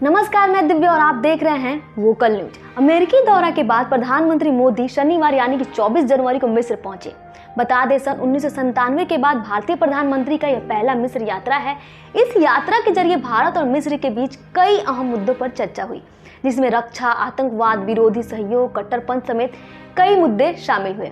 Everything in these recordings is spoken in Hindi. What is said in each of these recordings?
नमस्कार, मैं दिव्या और आप देख रहे हैं वोकल न्यूज। अमेरिकी दौरा के बाद प्रधानमंत्री मोदी शनिवार यानी कि 24 जनवरी को मिस्र पहुंचे। बता दें, सन 1997 के बाद भारतीय प्रधानमंत्री का यह पहला मिस्र यात्रा है। इस यात्रा के जरिए भारत और मिस्र के बीच कई अहम मुद्दों पर चर्चा हुई, जिसमें रक्षा, आतंकवाद विरोधी सहयोग, कट्टरपंथ समेत कई मुद्दे शामिल हुए।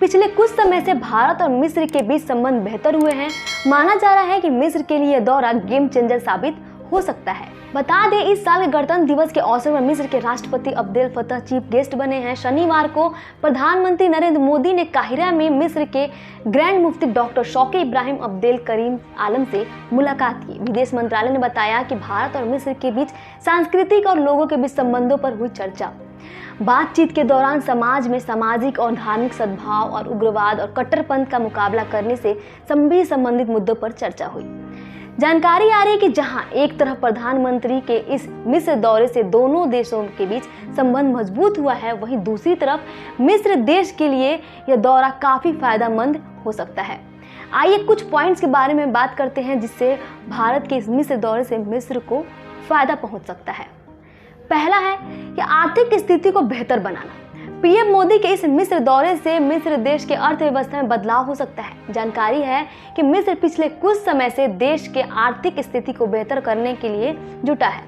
पिछले कुछ समय से भारत और मिस्र के बीच संबंध बेहतर हुए हैं। माना जा रहा है कि मिस्र के लिए यह दौरा गेम चेंजर साबित हो सकता है। बता दें, इस साल के गणतंत्र दिवस के अवसर पर मिस्र के राष्ट्रपति अब्देल फत्ताह चीफ गेस्ट बने हैं। शनिवार को प्रधानमंत्री नरेंद्र मोदी ने काहिरा में मिस्र के ग्रैंड मुफ्ती डॉक्टर शौकी इब्राहिम अब्देल करीम आलम से मुलाकात की। विदेश मंत्रालय ने बताया कि भारत और मिस्र के बीच सांस्कृतिक और लोगों के बीच संबंधों पर हुई चर्चा। बातचीत के दौरान समाज में सामाजिक और धार्मिक सद्भाव और उग्रवाद और कट्टरपंथ का मुकाबला करने से संबंधित मुद्दों पर चर्चा हुई। जानकारी आ रही है कि जहां एक तरफ प्रधानमंत्री के इस मिस्र दौरे से दोनों देशों के बीच संबंध मजबूत हुआ है, वहीं दूसरी तरफ मिस्र देश के लिए यह दौरा काफी फायदेमंद हो सकता है। आइए कुछ पॉइंट्स के बारे में बात करते हैं जिससे भारत के इस मिस्र दौरे से मिस्र को फायदा पहुंच सकता है। पहला है कि आर्थिक स्थिति को बेहतर बनाना। पीएम मोदी के इस मिस्र दौरे से मिस्र देश के अर्थव्यवस्था में बदलाव हो सकता है। जानकारी है कि मिस्र पिछले कुछ समय से देश के आर्थिक स्थिति को बेहतर करने के लिए जुटा है।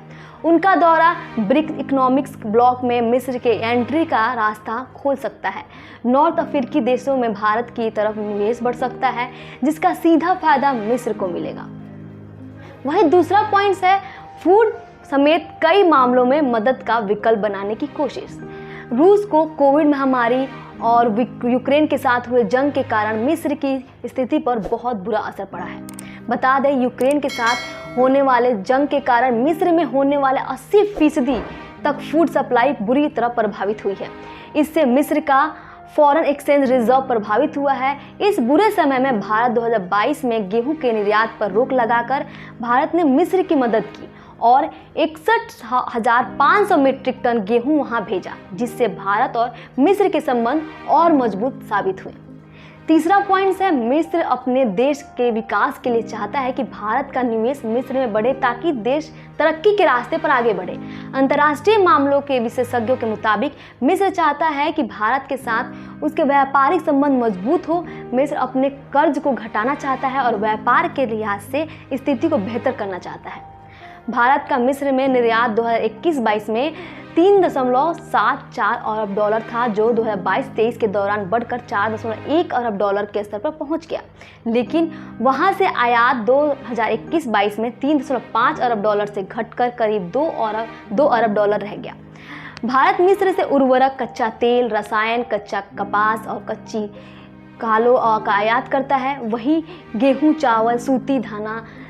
उनका दौरा ब्रिक्स इकोनॉमिक्स ब्लॉक में मिस्र के एंट्री का रास्ता खोल सकता है। नॉर्थ अफ्रीकी देशों में भारत की तरफ निवेश बढ़ सकता है, जिसका सीधा फायदा मिस्र को मिलेगा। वहीं दूसरा पॉइंट है फूड समेत कई मामलों में मदद का विकल्प बनाने की कोशिश। रूस को कोविड महामारी और यूक्रेन के साथ हुए जंग के कारण मिस्र की स्थिति पर बहुत बुरा असर पड़ा है। बता दें, यूक्रेन के साथ होने वाले जंग के कारण मिस्र में होने वाले 80% तक फूड सप्लाई बुरी तरह प्रभावित हुई है। इससे मिस्र का फॉरेन एक्सचेंज रिजर्व प्रभावित हुआ है। इस बुरे समय में भारत 2022 में गेहूं के निर्यात पर रोक लगाकर भारत ने मिस्र की मदद की और 61,500 मीट्रिक टन गेहूं वहां भेजा, जिससे भारत और मिस्र के संबंध और मजबूत साबित हुए। तीसरा पॉइंट है मिस्र अपने देश के विकास के लिए चाहता है कि भारत का निवेश मिस्र में बढ़े ताकि देश तरक्की के रास्ते पर आगे बढ़े। अंतर्राष्ट्रीय मामलों के विशेषज्ञों के मुताबिक मिस्र चाहता है कि भारत के साथ उसके व्यापारिक संबंध मजबूत हो। मिस्र अपने कर्ज को घटाना चाहता है और व्यापार के लिहाज से स्थिति को बेहतर करना चाहता है। भारत का मिस्र में निर्यात 2021-22 में 3.74 अरब डॉलर था, जो 2022-23 के दौरान बढ़कर 4.1 अरब डॉलर के स्तर पर पहुंच गया। लेकिन वहां से आयात 2021-22 में 3.5 अरब डॉलर से घटकर करीब 2 अरब डॉलर रह गया। भारत मिस्र से उर्वरक, कच्चा तेल, रसायन, कच्चा कपास और कच्ची कालो का आयात करता है। वहीं गेहूं, चावल,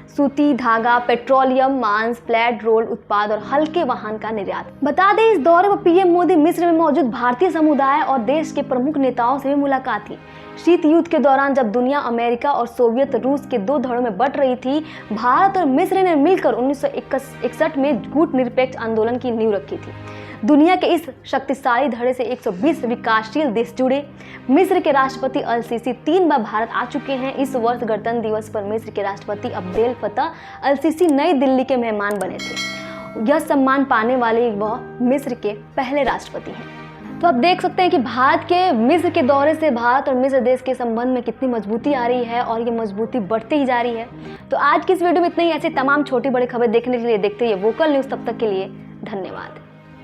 सूती धागा, पेट्रोलियम, मांस, फ्लैट रोल उत्पाद और हल्के वाहन का निर्यात। बता दें, इस दौरे पर पीएम मोदी मिस्र में मौजूद भारतीय समुदाय और देश के प्रमुख नेताओं से भी मुलाकात की। शीत युद्ध के दौरान जब दुनिया अमेरिका और सोवियत रूस के दो धड़ों में बंट रही थी, भारत और मिस्र ने मिलकर 1961 में कूटनिरपेक्ष आंदोलन की नींव रखी थी। दुनिया के इस शक्तिशाली धड़े से 120 विकासशील देश जुड़े। मिस्र के राष्ट्रपति अल सीसी 3 बार भारत आ चुके हैं। इस वर्ष गणतंत्र दिवस पर मिस्र के राष्ट्रपति अब्देल फत्ताह अल सीसी नई दिल्ली के मेहमान बने थे। यह सम्मान पाने वाले वह मिस्र के पहले राष्ट्रपति हैं। तो आप देख सकते हैं कि भारत के मिस्र के दौरे से भारत और मिस्र देश के संबंध में कितनी मजबूती आ रही है और ये मजबूती बढ़ती ही जा रही है। तो आज की इस वीडियो में इतना ही। ऐसे तमाम छोटी बड़ी खबरें देखने के लिए देखते रहिए वोकल न्यूज़। तब तक के लिए धन्यवाद।